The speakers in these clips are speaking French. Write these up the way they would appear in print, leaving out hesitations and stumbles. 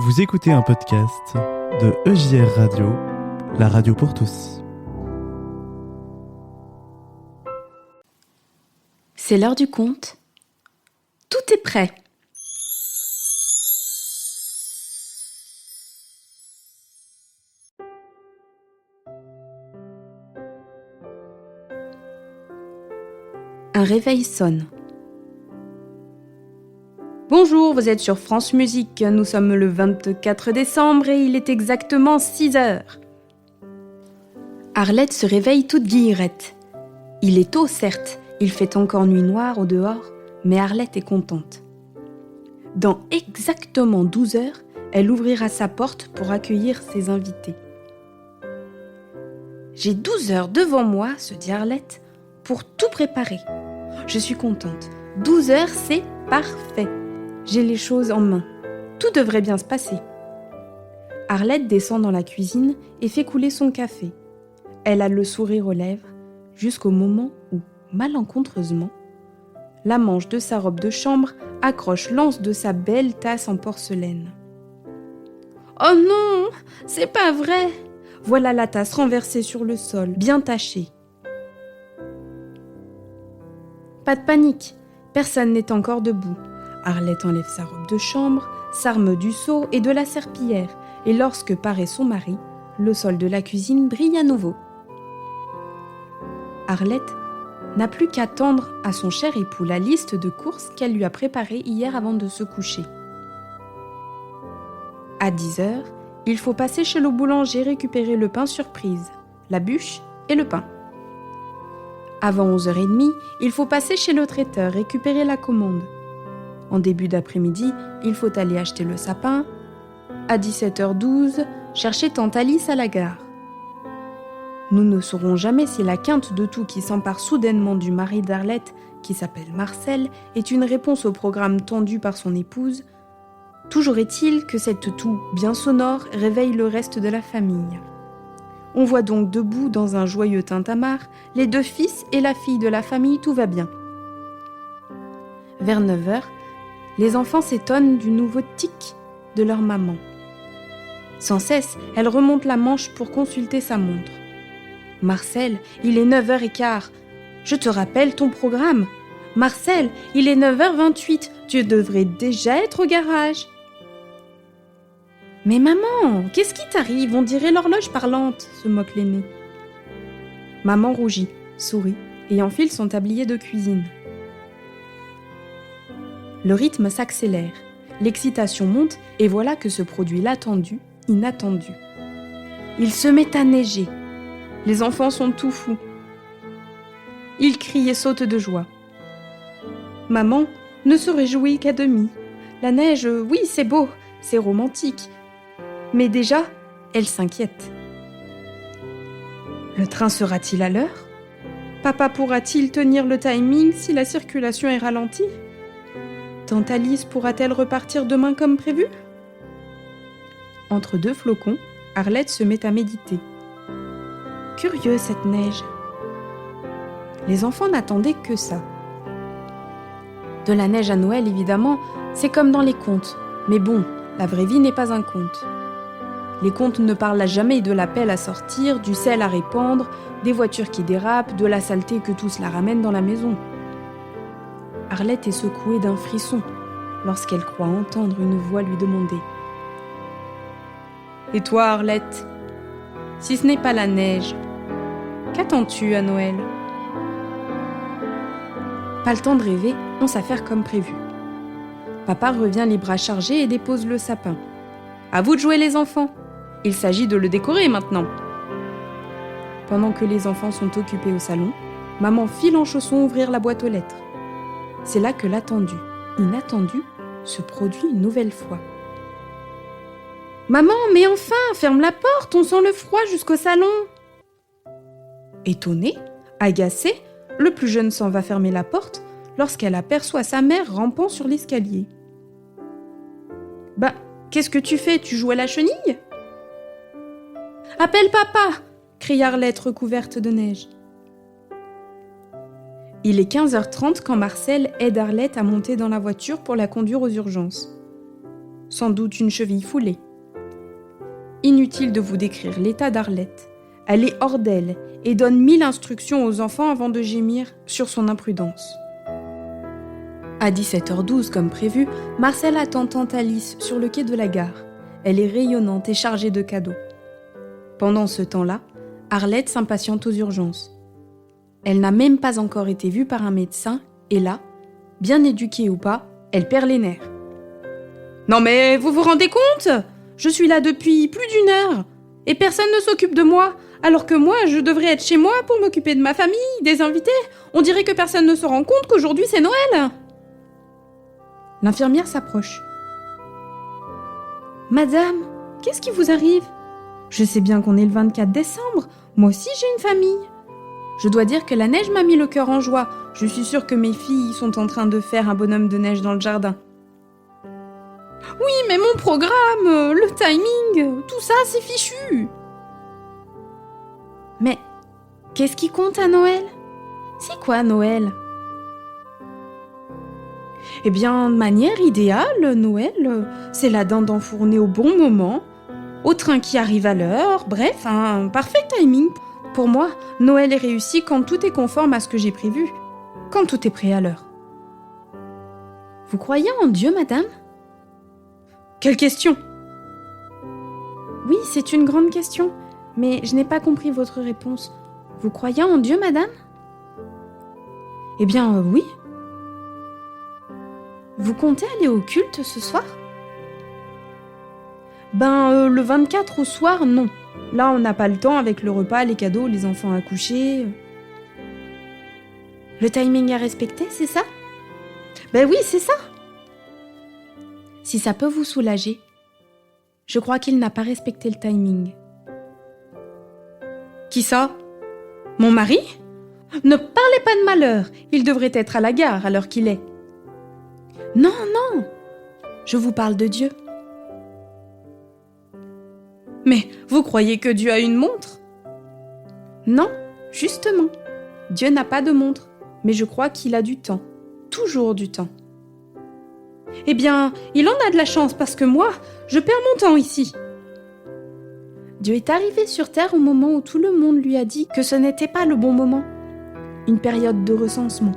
Vous écoutez un podcast de EJR Radio, la radio pour tous. C'est l'heure du conte. Tout est prêt. Un réveil sonne. Bonjour, vous êtes sur France Musique. Nous sommes le 24 décembre et il est exactement 6 heures. Arlette se réveille toute guillerette. Il est tôt, certes. Il fait encore nuit noire au dehors, mais Arlette est contente. Dans exactement 12 heures, elle ouvrira sa porte pour accueillir ses invités. J'ai 12 heures devant moi, se dit Arlette, pour tout préparer. Je suis contente. 12 heures, c'est parfait. J'ai les choses en main. Tout devrait bien se passer. Arlette descend dans la cuisine et fait couler son café. Elle a le sourire aux lèvres jusqu'au moment où, malencontreusement, la manche de sa robe de chambre accroche l'anse de sa belle tasse en porcelaine. Oh non, c'est pas vrai! Voilà la tasse renversée sur le sol, bien tachée. Pas de panique, personne n'est encore debout. Arlette enlève sa robe de chambre, s'arme du seau et de la serpillière, et lorsque paraît son mari, le sol de la cuisine brille à nouveau. Arlette n'a plus qu'à tendre à son cher époux la liste de courses qu'elle lui a préparée hier avant de se coucher. À 10 heures, il faut passer chez le boulanger récupérer le pain surprise, la bûche et le pain. Avant 11h30, il faut passer chez le traiteur récupérer la commande. En début d'après-midi, il faut aller acheter le sapin. À 17h12, chercher tante Alice à la gare. Nous ne saurons jamais si la quinte de toux qui s'empare soudainement du mari d'Arlette, qui s'appelle Marcel, est une réponse au programme tendu par son épouse. Toujours est-il que cette toux bien sonore réveille le reste de la famille. On voit donc debout dans un joyeux tintamarre les 2 fils et la fille de la famille, tout va bien. Vers 9h, les enfants s'étonnent du nouveau tic de leur maman. Sans cesse, elle remonte la manche pour consulter sa montre. Marcel, il est 9h15. Je te rappelle ton programme. Marcel, il est 9h28. Tu devrais déjà être au garage. Mais maman, qu'est-ce qui t'arrive? On dirait l'horloge parlante, se moque l'aîné. Maman rougit, sourit et enfile son tablier de cuisine. Le rythme s'accélère, l'excitation monte et voilà que se produit l'attendu, inattendu. Il se met à neiger. Les enfants sont tout fous. Ils crient et sautent de joie. Maman ne se réjouit qu'à demi. La neige, oui, c'est beau, c'est romantique. Mais déjà, elle s'inquiète. Le train sera-t-il à l'heure? Papa pourra-t-il tenir le timing si la circulation est ralentie? Tante Alice pourra-t-elle repartir demain comme prévu? Entre 2 flocons, Arlette se met à méditer. Curieux cette neige. Les enfants n'attendaient que ça. De la neige à Noël, évidemment, c'est comme dans les contes. Mais bon, la vraie vie n'est pas un conte. Les contes ne parlent jamais de la pelle à sortir, du sel à répandre, des voitures qui dérapent, de la saleté que tous la ramènent dans la maison. Arlette est secouée d'un frisson lorsqu'elle croit entendre une voix lui demander « Et toi, Arlette, si ce n'est pas la neige, qu'attends-tu à Noël ?» Pas le temps de rêver, on s'affaire comme prévu. Papa revient les bras chargés et dépose le sapin. « À vous de jouer les enfants, il s'agit de le décorer maintenant !» Pendant que les enfants sont occupés au salon, maman file en chaussons ouvrir la boîte aux lettres. C'est là que l'attendu, inattendu, se produit une nouvelle fois. « Maman, mais enfin, ferme la porte, on sent le froid jusqu'au salon !» Étonnée, agacée, le plus jeune s'en va fermer la porte lorsqu'elle aperçoit sa mère rampant sur l'escalier. « Ben, qu'est-ce que tu fais? Tu joues à la chenille ?»« Appelle papa !» crie Arlette recouverte de neige. Il est 15h30 quand Marcel aide Arlette à monter dans la voiture pour la conduire aux urgences. sans doute une cheville foulée. Inutile de vous décrire l'état d'Arlette. Elle est hors d'elle et donne 1000 instructions aux enfants avant de gémir sur son imprudence. À 17h12, comme prévu, Marcel attend tante Alice sur le quai de la gare. Elle est rayonnante et chargée de cadeaux. Pendant ce temps-là, Arlette s'impatiente aux urgences. Elle n'a même pas encore été vue par un médecin et là, bien éduquée ou pas, elle perd les nerfs. « Non mais vous vous rendez compte ? Je suis là depuis plus d'1 heure et personne ne s'occupe de moi, alors que moi, je devrais être chez moi pour m'occuper de ma famille, des invités. On dirait que personne ne se rend compte qu'aujourd'hui c'est Noël. » L'infirmière s'approche. « Madame, qu'est-ce qui vous arrive ? Je sais bien qu'on est le 24 décembre. Moi aussi j'ai une famille. Je dois dire que la neige m'a mis le cœur en joie. Je suis sûre que mes filles sont en train de faire un bonhomme de neige dans le jardin. » « Oui, mais mon programme, le timing, tout ça, c'est fichu. » « Mais qu'est-ce qui compte à Noël ? C'est quoi Noël ? » « Eh bien, de manière idéale, Noël, c'est la dinde enfournée au bon moment, au train qui arrive à l'heure, bref, un parfait timing. Pour moi, Noël est réussi quand tout est conforme à ce que j'ai prévu, quand tout est prêt à l'heure. » « Vous croyez en Dieu, madame ? » Quelle question ? Oui, c'est une grande question, mais je n'ai pas compris votre réponse. Vous croyez en Dieu, madame ? Eh bien, oui. Vous comptez aller au culte ce soir ? Le 24 au soir, non. Là, on n'a pas le temps avec le repas, les cadeaux, les enfants à coucher. Le timing à respecter, c'est ça ? Ben oui, c'est ça. Si ça peut vous soulager, je crois qu'il n'a pas respecté le timing. Qui ça ? Mon mari ? Ne parlez pas de malheur, il devrait être à la gare à l'heure qu'il est. Non, non, je vous parle de Dieu. Mais vous croyez que Dieu a une montre ? Non, justement, Dieu n'a pas de montre, mais je crois qu'il a du temps, toujours du temps. Eh bien, il en a de la chance parce que moi, je perds mon temps ici. Dieu est arrivé sur terre au moment où tout le monde lui a dit que ce n'était pas le bon moment. Une période de recensement.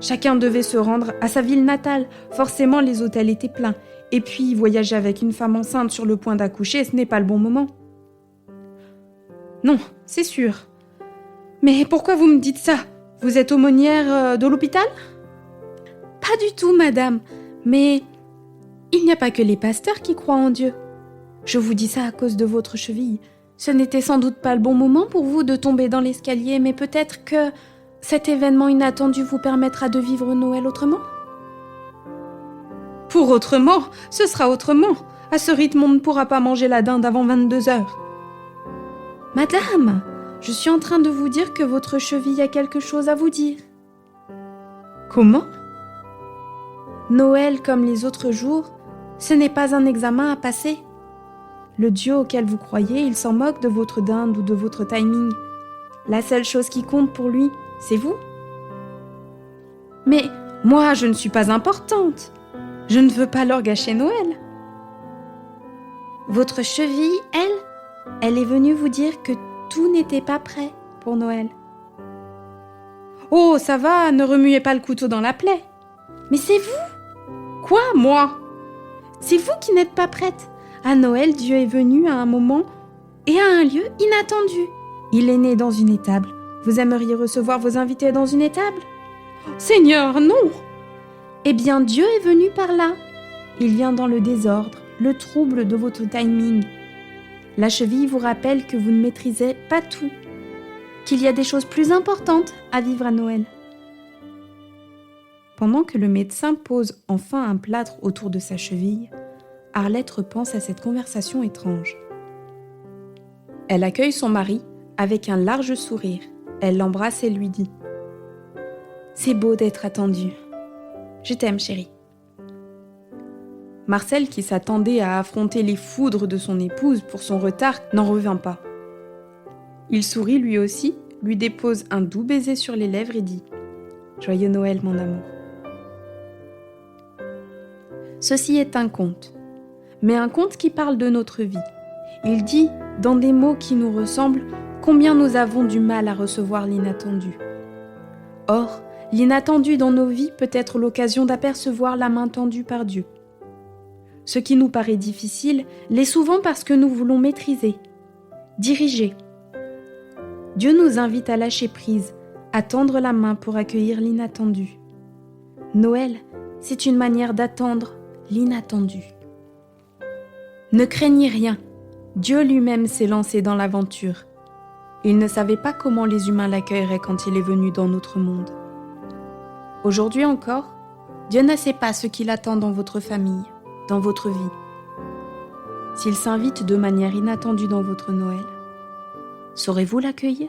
Chacun devait se rendre à sa ville natale. Forcément, les hôtels étaient pleins. Et puis, voyager avec une femme enceinte sur le point d'accoucher, ce n'est pas le bon moment. Non, c'est sûr. Mais pourquoi vous me dites ça ? Vous êtes aumônière de l'hôpital ? Pas du tout, madame. Mais il n'y a pas que les pasteurs qui croient en Dieu. Je vous dis ça à cause de votre cheville. Ce n'était sans doute pas le bon moment pour vous de tomber dans l'escalier, mais peut-être que cet événement inattendu vous permettra de vivre Noël autrement ? Pour autrement, ce sera autrement. À ce rythme, on ne pourra pas manger la dinde avant 22h. Madame, je suis en train de vous dire que votre cheville a quelque chose à vous dire. Comment ? Noël, comme les autres jours, ce n'est pas un examen à passer. Le Dieu auquel vous croyez, il s'en moque de votre dinde ou de votre timing. La seule chose qui compte pour lui, c'est vous. Mais moi, je ne suis pas importante. Je ne veux pas leur gâcher Noël. Votre cheville, elle est venue vous dire que tout n'était pas prêt pour Noël. Oh, ça va, ne remuez pas le couteau dans la plaie. Mais c'est vous ? Quoi, moi ? C'est vous qui n'êtes pas prête. À Noël, Dieu est venu à un moment et à un lieu inattendu. Il est né dans une étable. Vous aimeriez recevoir vos invités dans une étable ? Seigneur, non ! Eh bien, Dieu est venu par là. Il vient dans le désordre, le trouble de votre timing. La cheville vous rappelle que vous ne maîtrisez pas tout, qu'il y a des choses plus importantes à vivre à Noël. Pendant que le médecin pose enfin un plâtre autour de sa cheville, Arlette repense à cette conversation étrange. Elle accueille son mari avec un large sourire. Elle l'embrasse et lui dit « C'est beau d'être attendu. Je t'aime, chérie. » Marcel, qui s'attendait à affronter les foudres de son épouse pour son retard, n'en revint pas. Il sourit lui aussi, lui dépose un doux baiser sur les lèvres et dit « Joyeux Noël, mon amour. » Ceci est un conte, mais un conte qui parle de notre vie. Il dit, dans des mots qui nous ressemblent, combien nous avons du mal à recevoir l'inattendu. Or, l'inattendu dans nos vies peut être l'occasion d'apercevoir la main tendue par Dieu. Ce qui nous paraît difficile l'est souvent parce que nous voulons maîtriser, diriger. Dieu nous invite à lâcher prise, à tendre la main pour accueillir l'inattendu. Noël, c'est une manière d'attendre l'inattendu. Ne craignez rien, Dieu lui-même s'est lancé dans l'aventure. Il ne savait pas comment les humains l'accueilleraient quand il est venu dans notre monde. Aujourd'hui encore, Dieu ne sait pas ce qu'il attend dans votre famille, dans votre vie. S'il s'invite de manière inattendue dans votre Noël, saurez-vous l'accueillir ?